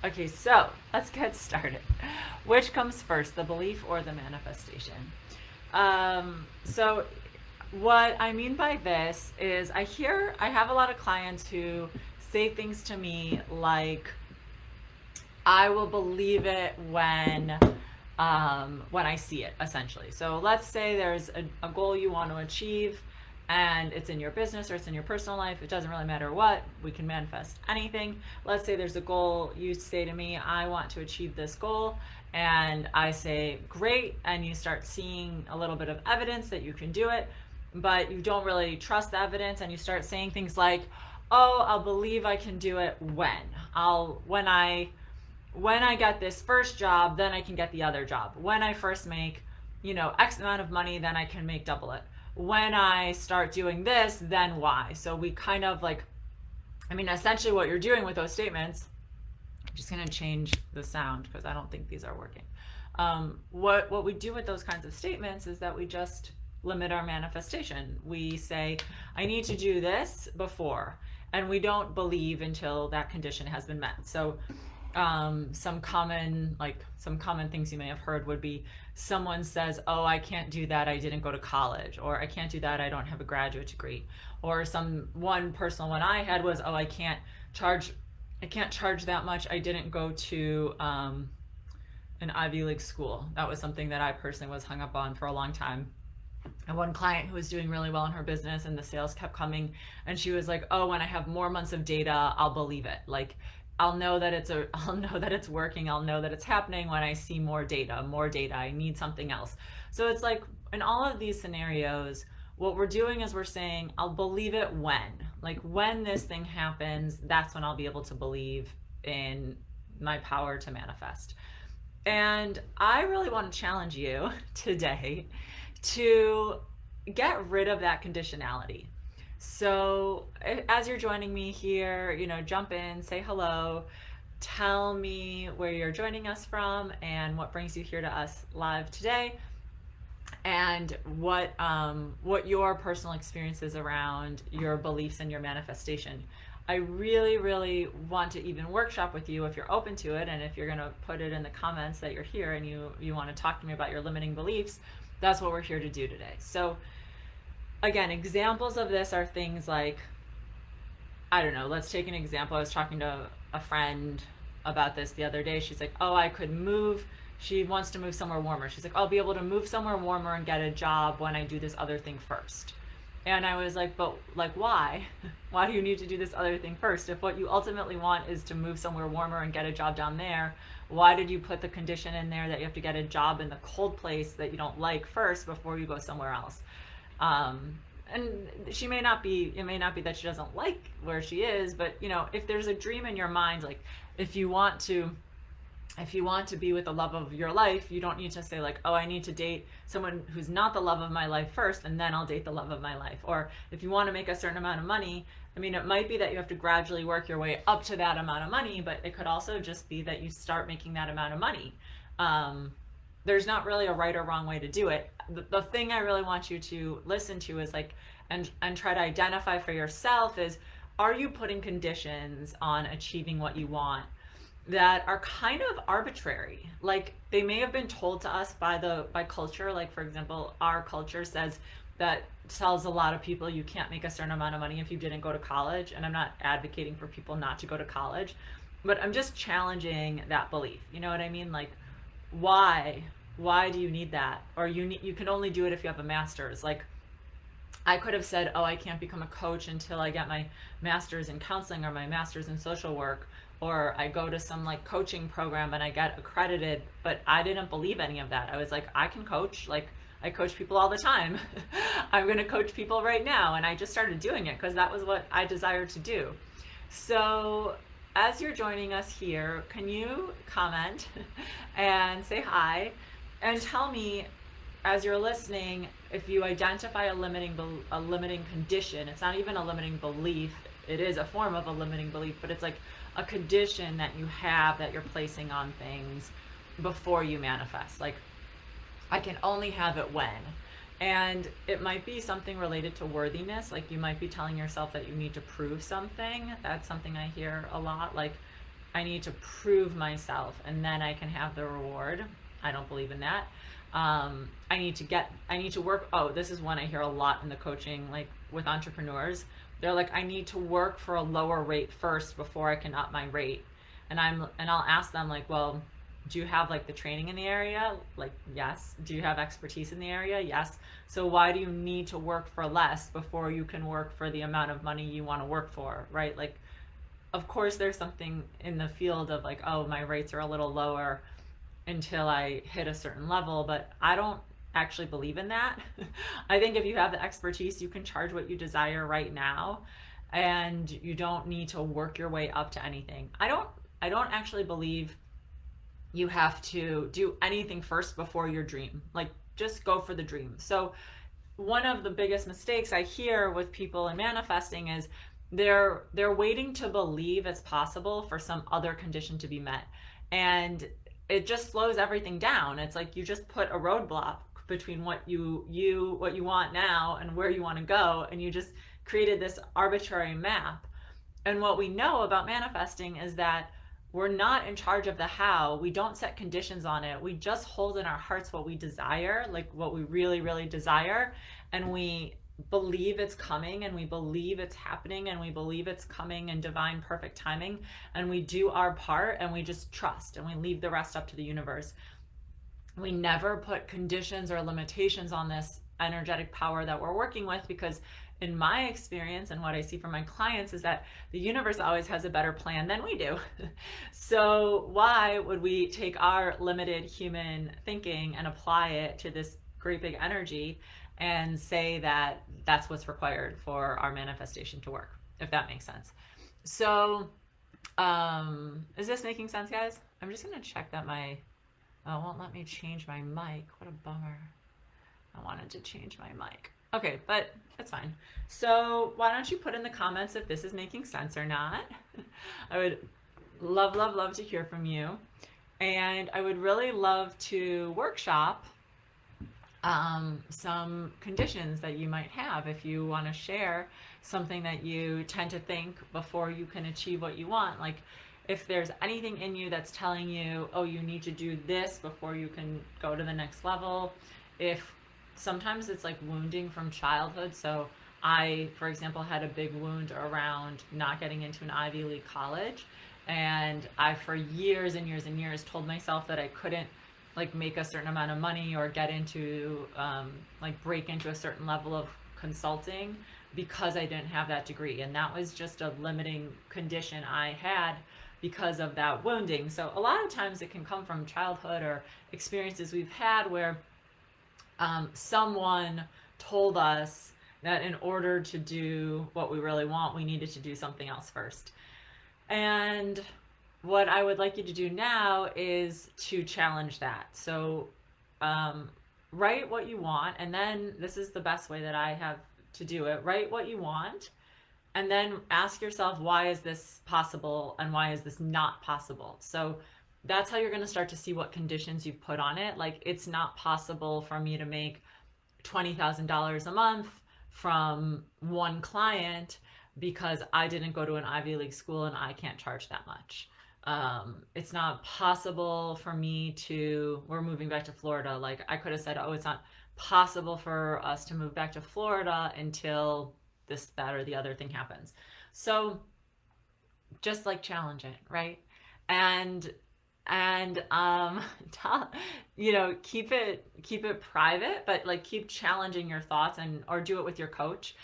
Okay, so let's get started. Which comes first, the belief or the manifestation? So what I mean by this is I have a lot of clients who say things to me like, I will believe it when I see it, essentially. So let's say there's a goal you want to achieve, and it's in your business or it's in your personal life. It doesn't really matter what. We can manifest anything. Let's say there's a goal. You say to me, I want to achieve this goal. And I say, great. And you start seeing a little bit of evidence that you can do it, but you don't really trust the evidence. And you start saying things like, oh, I'll believe I can do it when I get this first job, then I can get the other job. When I first make, X amount of money, then I can make double it. When I start doing this, then Y. So we kind of essentially what you're doing with those statements, I'm just going to change the sound because I don't think these are working. What we do with those kinds of statements is that we just limit our manifestation. We say, I need to do this before, and we don't believe until that condition has been met. So some common things you may have heard would be someone says, oh, I can't do that, I didn't go to college, or I can't do that, I don't have a graduate degree. Or one personal one I had was, oh, I can't charge that much, I didn't go to an Ivy League school. That was something that I personally was hung up on for a long time. And one client who was doing really well in her business and the sales kept coming, and she was like, oh, when I have more months of data, I'll believe it. Like, I'll know that it's working. I'll know that it's happening when I see more data. I need something else. So it's like in all of these scenarios, what we're doing is we're saying, I'll believe it when this thing happens, that's when I'll be able to believe in my power to manifest. And I really want to challenge you today to get rid of that conditionality. So as you're joining me here, jump in, say hello, tell me where you're joining us from and what brings you here to us live today, and what your personal experience is around your beliefs and your manifestation. I really, really want to even workshop with you if you're open to it, and if you're going to put it in the comments that you're here and you want to talk to me about your limiting beliefs. That's what we're here to do today. So again, examples of this are things like, I don't know, let's take an example. I was talking to a friend about this the other day. She's like, oh, I could move. She wants to move somewhere warmer. She's like, I'll be able to move somewhere warmer and get a job when I do this other thing first. And I was like, but why? Why do you need to do this other thing first? If what you ultimately want is to move somewhere warmer and get a job down there, why did you put the condition in there that you have to get a job in the cold place that you don't like first before you go somewhere else? And it may not be that she doesn't like where she is, but if there's a dream in your mind, like if you want to be with the love of your life, you don't need to say like, oh, I need to date someone who's not the love of my life first, and then I'll date the love of my life. Or if you want to make a certain amount of money, it might be that you have to gradually work your way up to that amount of money, but it could also just be that you start making that amount of money. There's not really a right or wrong way to do it. The thing I really want you to listen to is and try to identify for yourself is, are you putting conditions on achieving what you want that are kind of arbitrary? Like, they may have been told to us by culture. Like, for example, our culture tells a lot of people you can't make a certain amount of money if you didn't go to college. And I'm not advocating for people not to go to college, but I'm just challenging that belief. You know what I mean? Like, why do you need that? Or you can only do it if you have a master's. Like, I could have said, oh, I can't become a coach until I get my master's in counseling or my master's in social work, or I go to some coaching program and I get accredited, but I didn't believe any of that. I was like, I can coach. Like, I coach people all the time. I'm going to coach people right now. And I just started doing it because that was what I desired to do. So as you're joining us here, can you comment and say hi and tell me, as you're listening, if you identify a limiting condition. It's not even a limiting belief. It is a form of a limiting belief, but it's like a condition that you have that you're placing on things before you manifest. Like, I can only have it when. And it might be something related to worthiness. Like, you might be telling yourself that you need to prove something. That's something I hear a lot. Like, I need to prove myself and then I can have the reward. I don't believe in that. I need to work. Oh, this is one I hear a lot in the coaching, like with entrepreneurs. They're like, I need to work for a lower rate first before I can up my rate. And I'll ask them like, well, do you have like the training in the area? Like, yes. Do you have expertise in the area? Yes. So why do you need to work for less before you can work for the amount of money you want to work for, right? Like, of course there's something in the field of like, oh, my rates are a little lower until I hit a certain level, but I don't actually believe in that. I think if you have the expertise, you can charge what you desire right now, and you don't need to work your way up to anything. I don't actually believe you have to do anything first before your dream. Like, just go for the dream. So one of the biggest mistakes I hear with people in manifesting is they're waiting to believe it's possible for some other condition to be met. And it just slows everything down. It's like you just put a roadblock between what you want now and where you want to go, and you just created this arbitrary map. And what we know about manifesting is that we're not in charge of the how. We don't set conditions on it. We just hold in our hearts what we desire, like what we really, really desire, and we believe it's coming, and we believe it's happening, and we believe it's coming in divine perfect timing, and we do our part, and we just trust, and we leave the rest up to the universe. We never put conditions or limitations on this energetic power that we're working with, because in my experience and what I see from my clients is that the universe always has a better plan than we do. So why would we take our limited human thinking and apply it to this great big energy and say that that's what's required for our manifestation to work, if that makes sense? So is this making sense, guys? I'm just gonna check that it won't let me change my mic. What a bummer. I wanted to change my mic. Okay, but it's fine. So why don't you put in the comments if this is making sense or not? I would love, love, love to hear from you. And I would really love to workshop some conditions that you might have if you want to share something that you tend to think before you can achieve what you want. Like, if there's anything in you that's telling you, oh, you need to do this before you can go to the next level. If sometimes it's like wounding from childhood. So I, for example, had a big wound around not getting into an Ivy League college. And I, for years and years and years, told myself that I couldn't like make a certain amount of money or get into, like break into a certain level of consulting because I didn't have that degree. And that was just a limiting condition I had because of that wounding. So a lot of times it can come from childhood or experiences we've had where someone told us that in order to do what we really want, we needed to do something else first. And what I would like you to do now is to challenge that. So write what you want, and then this is the best way that I have to do it. Write what you want, and then ask yourself, why is this possible and why is this not possible? So that's how you're going to start to see what conditions you've put on it. Like, it's not possible for me to make $20,000 a month from one client because I didn't go to an Ivy League school and I can't charge that much. It's not possible for me we're moving back to Florida. Like, I could have said, oh, it's not possible for us to move back to Florida until this, that, or the other thing happens. So just like challenge it, right? And keep it private, but like keep challenging your thoughts or do it with your coach.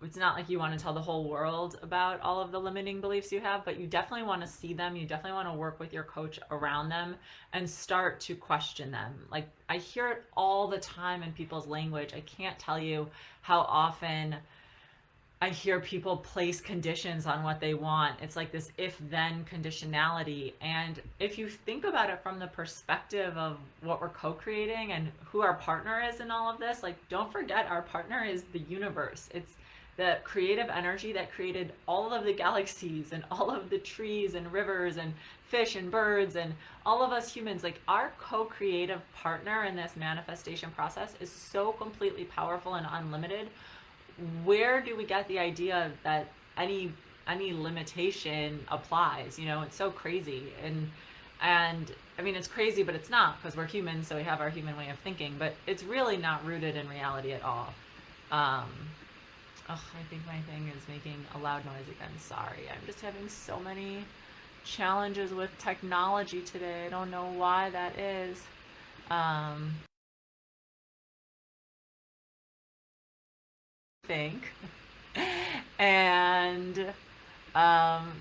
It's not like you want to tell the whole world about all of the limiting beliefs you have, but you definitely want to see them. You definitely want to work with your coach around them and start to question them. Like, I hear it all the time in people's language. I can't tell you how often I hear people place conditions on what they want. It's like this if-then conditionality. And if you think about it from the perspective of what we're co-creating and who our partner is in all of this, like, don't forget our partner is the universe. It's the creative energy that created all of the galaxies and all of the trees and rivers and fish and birds and all of us humans. Like, our co-creative partner in this manifestation process is so completely powerful and unlimited. Where do we get the idea that any any limitation applies. You know, it's so crazy. And I mean, it's crazy, but it's not, because we're humans, so we have our human way of thinking, but it's really not rooted in reality at all. um oh, I think my thing is making a loud noise again. Sorry, I'm just having so many challenges with technology today. I don't know why that is. um think and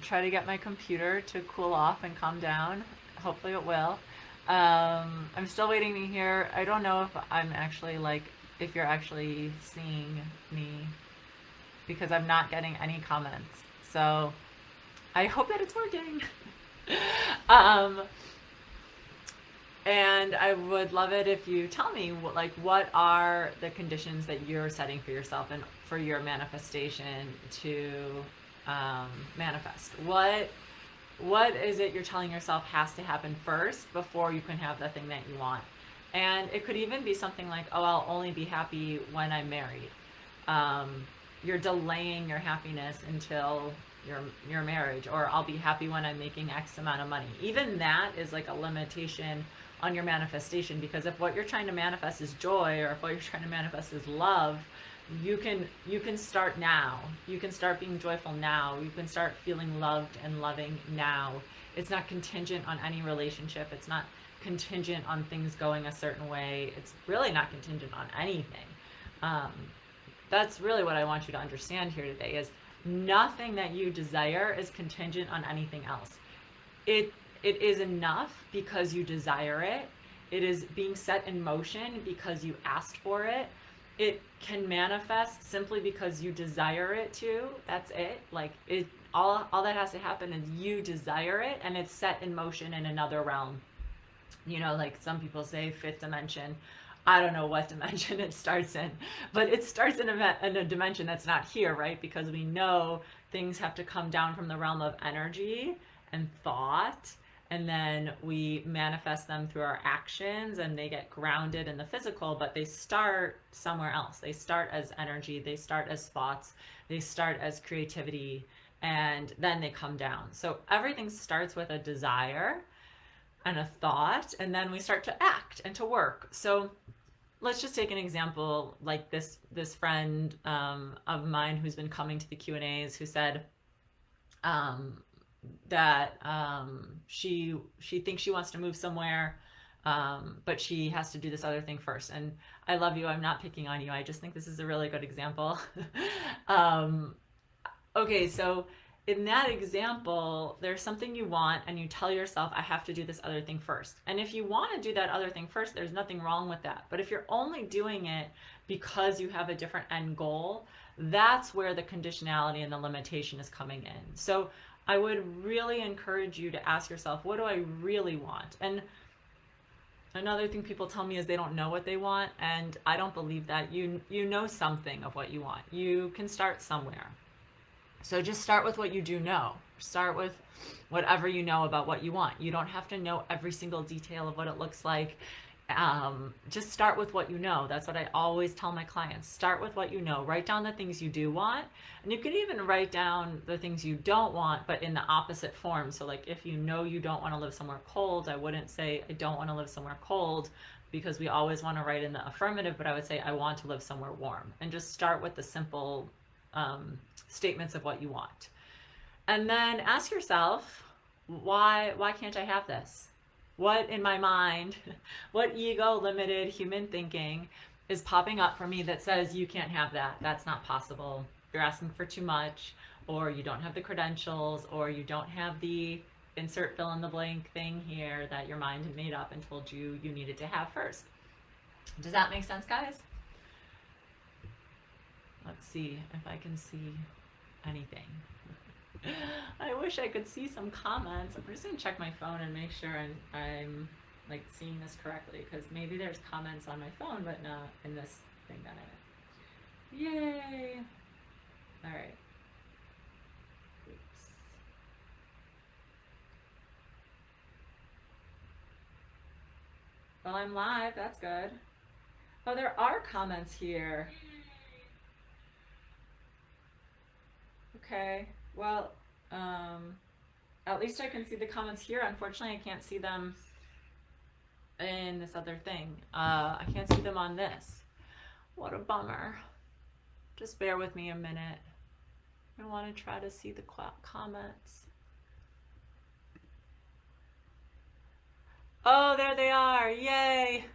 try to get my computer to cool off and calm down. Hopefully it will. I'm still waiting to hear. I don't know if I'm actually like, if you're actually seeing me, because I'm not getting any comments. So I hope that it's working. um, and I would love it if you tell me like, what are the conditions that you're setting for yourself and for your manifestation to manifest. What is it you're telling yourself has to happen first before you can have the thing that you want? And it could even be something like, oh, I'll only be happy when I'm married. You're delaying your happiness until your marriage, or I'll be happy when I'm making X amount of money. Even that is like a limitation on your manifestation, because if what you're trying to manifest is joy, or if what you're trying to manifest is love, you can start now. You can start being joyful now. You can start feeling loved and loving now. It's not contingent on any relationship. It's not contingent on things going a certain way. It's really not contingent on anything. Um, that's really what I want you to understand here today, is nothing that you desire is contingent on anything else. It is enough because you desire it. It is being set in motion because you asked for it. It can manifest simply because you desire it to. That's it. Like, it all that has to happen is you desire it, and it's set in motion in another realm. You know, like some people say fifth dimension. I don't know what dimension it starts in, but it starts in a dimension that's not here, right? Because we know things have to come down from the realm of energy and thought, and then we manifest them through our actions, and they get grounded in the physical, but they start somewhere else. They start as energy, they start as thoughts, they start as creativity, and then they come down. So everything starts with a desire and a thought, and then we start to act and to work. So let's just take an example, like this friend of mine who's been coming to the Q&As, who said that she thinks she wants to move somewhere, but she has to do this other thing first. And I love you. I'm not picking on you. I just think this is a really good example. Okay, so in that example, there's something you want, and you tell yourself, I have to do this other thing first. And if you want to do that other thing first, there's nothing wrong with that. But if you're only doing it because you have a different end goal, that's where the conditionality and the limitation is coming in. So I would really encourage you to ask yourself, what do I really want? And another thing people tell me is they don't know what they want, and I don't believe that. You know something of what you want. You can start somewhere. So just start with what you do know. Start with whatever you know about what you want. You don't have to know every single detail of what it looks like. Just start with what you know. That's what I always tell my clients. Start with what you know. Write down the things you do want. And you can even write down the things you don't want, but in the opposite form. So like, if you know you don't want to live somewhere cold, I wouldn't say I don't want to live somewhere cold, because we always want to write in the affirmative, but I would say I want to live somewhere warm. And just start with the simple statements of what you want. And then ask yourself, why can't I have this? What in my mind, what ego limited human thinking is popping up for me that says you can't have that? That's not possible. You're asking for too much, or you don't have the credentials, or you don't have the insert fill in the blank thing here that your mind had made up and told you you needed to have first. Does that make sense, guys? Let's see if I can see anything. I wish I could see some comments. I'm just gonna check my phone and make sure I'm like seeing this correctly, because maybe there's comments on my phone but not in this thing that I'm in. Yay! All right. Oops. Well, I'm live. That's good. Oh, there are comments here. Okay. Well, at least I can see the comments here. Unfortunately, I can't see them in this other thing. I can't see them on this. What a bummer. Just bear with me a minute. I want to try to see the comments. Oh, there they are. Yay.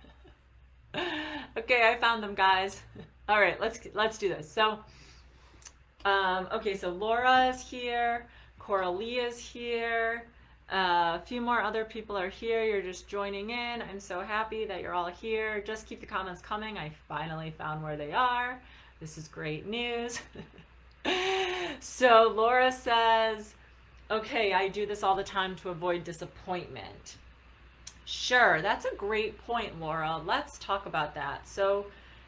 Okay, I found them, guys. All right, let's do this. So, okay, so Laura is here. Coralie is here. A few more other people are here. You're just joining in. I'm so happy that you're all here. Just keep the comments coming. I finally found where they are. This is great news. So Laura says, okay, I do this all the time to avoid disappointment. Sure, that's a great point, Laura. Let's talk about that. So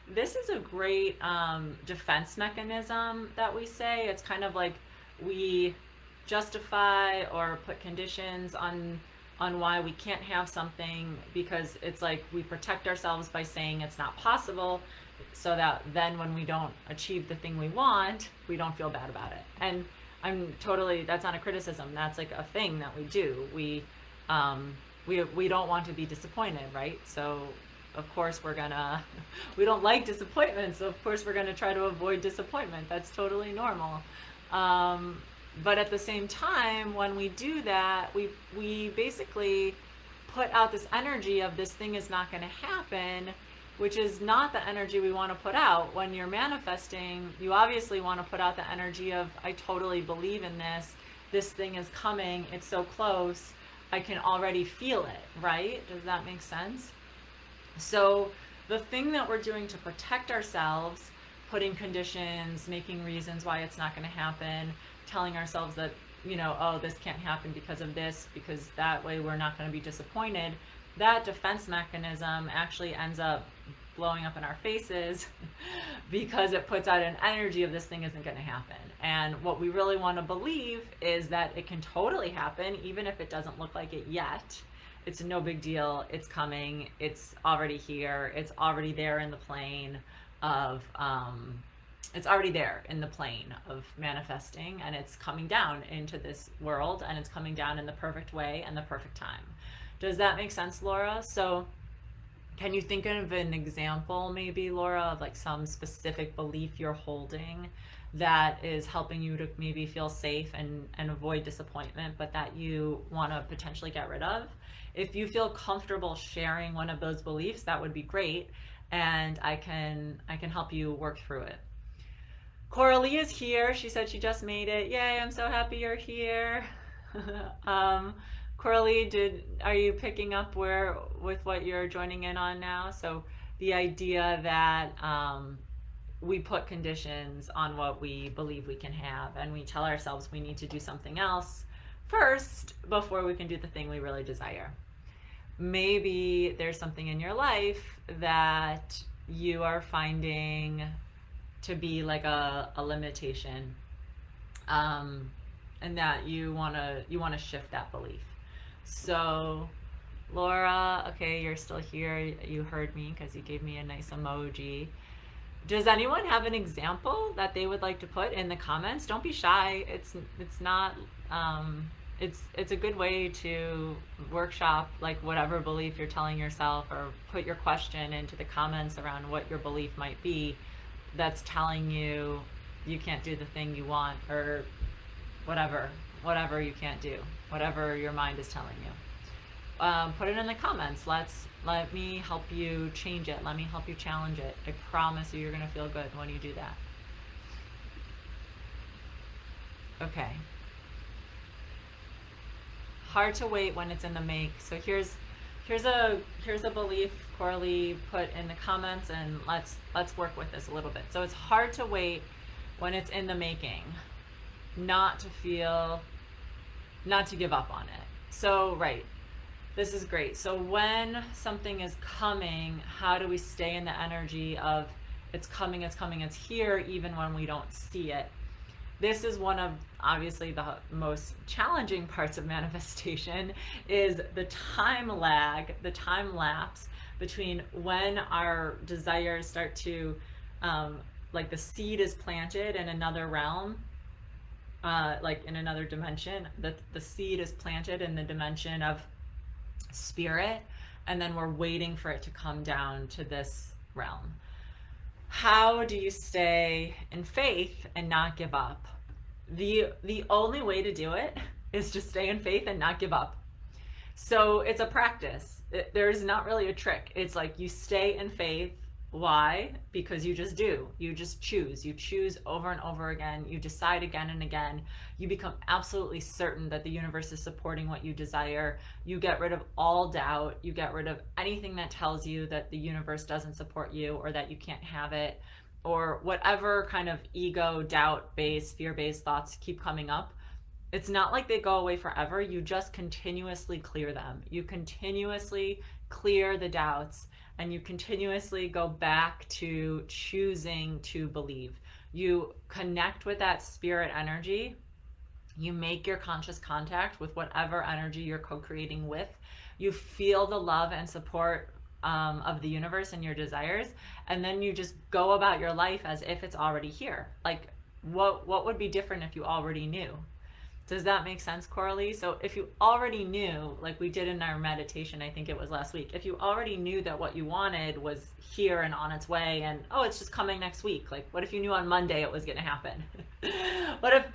this is a great defense mechanism that we say. It's kind of like we justify or put conditions on why we can't have something, because it's like we protect ourselves by saying it's not possible, so that then when we don't achieve the thing we want, we don't feel bad about it. And that's not a criticism. That's like a thing that we do. We don't want to be disappointed, right? So of course we don't like disappointment, so of course we're gonna try to avoid disappointment. That's totally normal. But at the same time, when we do that, we basically put out this energy of this thing is not gonna happen, which is not the energy we want to put out. When you're manifesting, you obviously want to put out the energy of, I totally believe in this. This thing is coming. It's so close. I can already feel it, right? Does that make sense? So the thing that we're doing to protect ourselves, putting conditions, making reasons why it's not going to happen, telling ourselves that, oh, this can't happen because of this, because that way we're not going to be disappointed, that defense mechanism actually ends up blowing up in our faces because it puts out an energy of this thing isn't going to happen. And what we really want to believe is that it can totally happen, even if it doesn't look like it yet. It's no big deal. It's coming. It's already here. It's already there in the plane of manifesting, and it's coming down into this world, and it's coming down in the perfect way and the perfect time. Does that make sense, Laura? So can you think of an example, maybe, Laura, of like some specific belief you're holding that is helping you to maybe feel safe and avoid disappointment, but that you want to potentially get rid of? If you feel comfortable sharing one of those beliefs, that would be great, and I can help you work through it. Coralie is here. She said she just made it. Yay, I'm so happy you're here. Coralie, are you picking up with what you're joining in on now? So the idea that we put conditions on what we believe we can have, and we tell ourselves we need to do something else first before we can do the thing we really desire. Maybe there's something in your life that you are finding to be like a limitation, and that you want to shift that belief. So Laura, okay, you're still here. You heard me because you gave me a nice emoji. Does anyone have an example that they would like to put in the comments? Don't be shy. It's not it's a good way to workshop like whatever belief you're telling yourself, or put your question into the comments around what your belief might be that's telling you can't do the thing you want, or whatever you can't do, whatever your mind is telling you. Put it in the comments. Let me help you change it. Let me help you challenge it. I promise you're going to feel good when you do that. Okay. Hard to wait when it's in the make. So here's a belief Coralie put in the comments, and let's work with this a little bit. So it's hard to wait when it's in the making, not to give up on it. So right, this is great. So when something is coming, how do we stay in the energy of it's coming, it's here, even when we don't see it? This is one of, obviously, the most challenging parts of manifestation, is the time lag, the time lapse between when our desires start to, like the seed is planted in another realm, like in another dimension. The seed is planted in the dimension of spirit, and then we're waiting for it to come down to this realm. How do you stay in faith and not give up? The only way to do it is to stay in faith and not give up. So it's a practice. There's not really a trick. It's like you stay in faith. Why? Because you just do. You just choose. You choose over and over again. You decide again and again. You become absolutely certain that the universe is supporting what you desire. You get rid of all doubt. You get rid of anything that tells you that the universe doesn't support you or that you can't have it, or whatever kind of ego, doubt-based, fear-based thoughts keep coming up. It's not like they go away forever. You just continuously clear them. You continuously clear the doubts, and you continuously go back to choosing to believe. You connect with that spirit energy. You make your conscious contact with whatever energy you're co-creating with. You feel the love and support of the universe and your desires, and then you just go about your life as if it's already here. Like, what would be different if you already knew? Does that make sense, Coralie? So if you already knew, like we did in our meditation, I think it was last week, if you already knew that what you wanted was here and on its way, and oh, it's just coming next week. Like, what if you knew on Monday it was going to happen? What if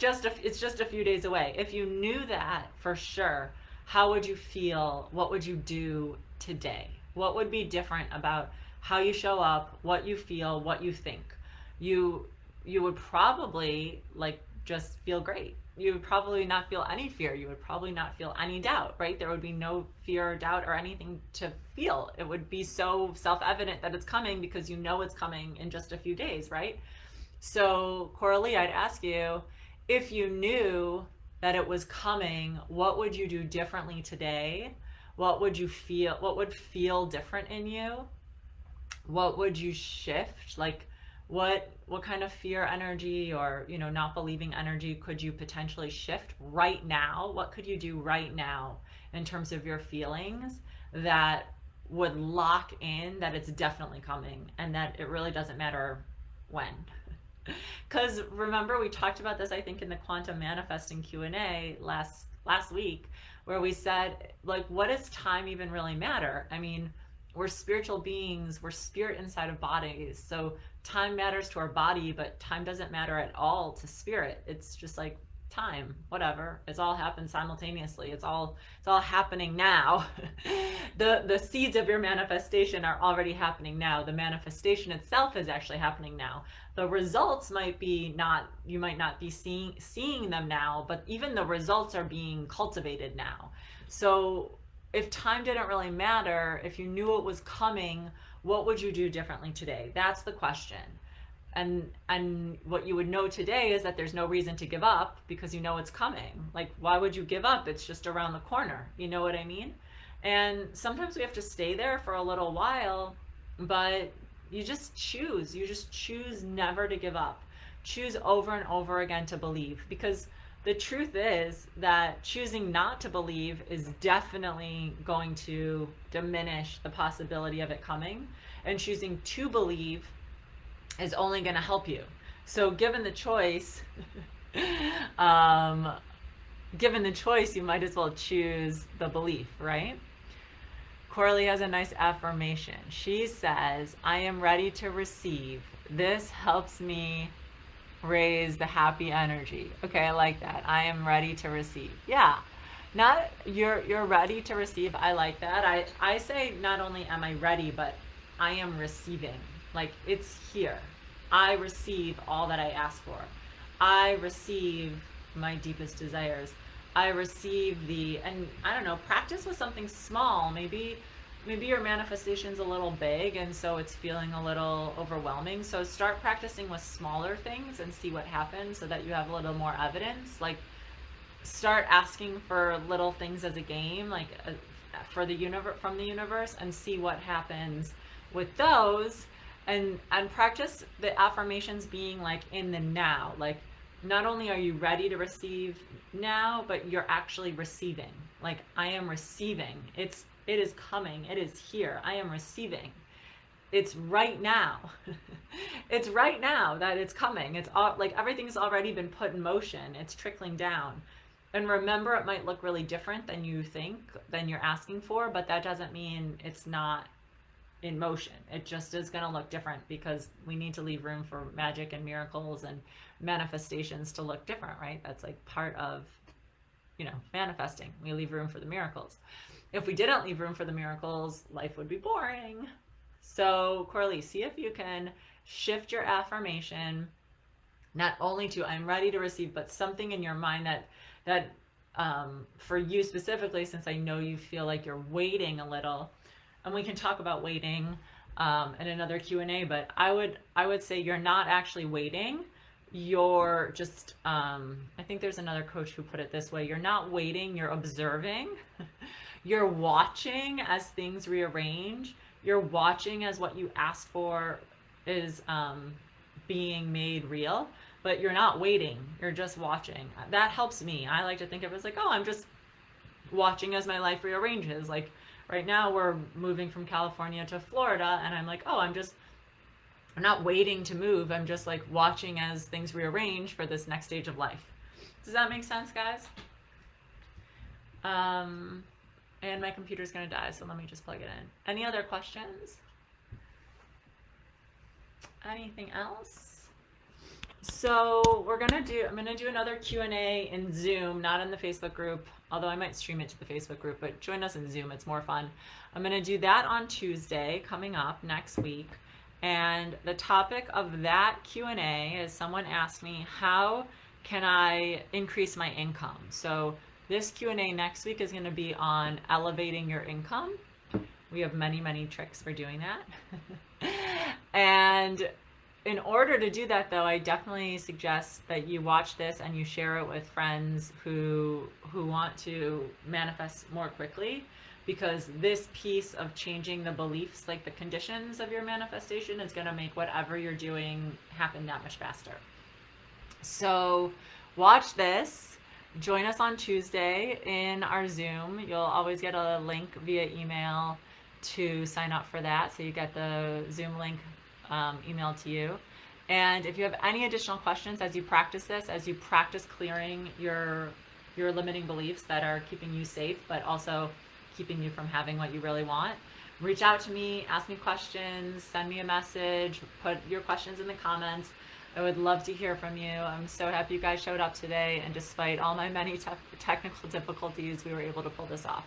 it's just a few days away? If you knew that for sure, how would you feel? What would you do today? What would be different about how you show up, what you feel, what you think? You would probably like just feel great. You would probably not feel any fear. You would probably not feel any doubt, right? There would be no fear or doubt or anything to feel. It would be so self-evident that it's coming because you know it's coming in just a few days, right? So Coralie, I'd ask you, if you knew that it was coming, what would you do differently today? What would you feel? What would feel different in you? What would you shift? Like, what kind of fear energy or not believing energy could you potentially shift right now? What could you do right now in terms of your feelings that would lock in that it's definitely coming and that it really doesn't matter when? Because remember, we talked about this, I think, in the quantum manifesting Q&A last week, where we said, like, what does time even really matter? I mean, we're spiritual beings, we're spirit inside of bodies. So time matters to our body, but time doesn't matter at all to spirit. It's just like time, whatever. It's all happened simultaneously. It's all happening now. The seeds of your manifestation are already happening now. The manifestation itself is actually happening now. The results might be not, you might not be seeing them now, but even the results are being cultivated now. So if time didn't really matter, if you knew it was coming, what would you do differently today? That's the question. And what you would know today is that there's no reason to give up because you know it's coming. Like, why would you give up? It's just around the corner. You know what I mean? And sometimes we have to stay there for a little while, but you just choose. You just choose never to give up. Choose over and over again to believe, because the truth is that choosing not to believe is definitely going to diminish the possibility of it coming, and choosing to believe is only going to help you. So given the choice, you might as well choose the belief, right? Coralie has a nice affirmation. She says, I am ready to receive. This helps me raise the happy energy. Okay, I like that. I am ready to receive. Yeah. Not you're ready to receive. I like that. I say not only am I ready, but I am receiving. Like, it's here. I receive all that I ask for. I receive my deepest desires. I receive and I don't know, practice with something small. Maybe your manifestation's a little big and so it's feeling a little overwhelming. So start practicing with smaller things and see what happens so that you have a little more evidence. Like, start asking for little things as a game, like from the universe, and see what happens with those. And practice the affirmations being like in the now. Like, not only are you ready to receive now, but you're actually receiving. Like, I am receiving. It is coming. It is here. I am receiving. it's right now. It's right now that it's coming. It's all like everything's already been put in motion. It's trickling down. And remember, it might look really different than you think, than you're asking for, but that doesn't mean it's not in motion. It just is going to look different because we need to leave room for magic and miracles and manifestations to look different, right? That's like part of, manifesting. We leave room for the miracles. If we didn't leave room for the miracles, life would be boring. So, Corley, see if you can shift your affirmation not only to I'm ready to receive, but something in your mind that for you specifically, since I know you feel like you're waiting a little, and we can talk about waiting in another Q&A, but I would say you're not actually waiting. You're just, I think there's another coach who put it this way. You're not waiting, you're observing. You're watching as things rearrange. You're watching as what you asked for is being made real, but you're not waiting. You're just watching. That helps me. I like to think of it as like, oh, I'm just watching as my life rearranges. Like right now we're moving from California to Florida, and I'm like, oh, I'm not waiting to move. I'm just like watching as things rearrange for this next stage of life. Does that make sense, guys? And my computer's gonna die, so let me just plug it in. Any other questions? Anything else? So I'm gonna do another Q&A in Zoom, not in the Facebook group, although I might stream it to the Facebook group, but join us in Zoom, it's more fun. I'm gonna do that on Tuesday, coming up next week. And the topic of that Q&A is someone asked me, how can I increase my income? So this Q&A next week is going to be on elevating your income. We have many, many tricks for doing that. And in order to do that, though, I definitely suggest that you watch this and you share it with friends who want to manifest more quickly, because this piece of changing the beliefs, like the conditions of your manifestation, is going to make whatever you're doing happen that much faster. So watch this. Join us on Tuesday in our Zoom. You'll always get a link via email to sign up for that. So you get the Zoom link emailed to you. And if you have any additional questions as you practice this, as you practice clearing your limiting beliefs that are keeping you safe, but also keeping you from having what you really want, reach out to me, ask me questions, send me a message, put your questions in the comments. I would love to hear from you. I'm so happy you guys showed up today, and despite all my many technical difficulties, we were able to pull this off.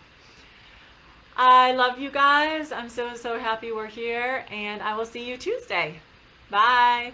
I love you guys. I'm so happy we're here, and I will see you Tuesday. Bye.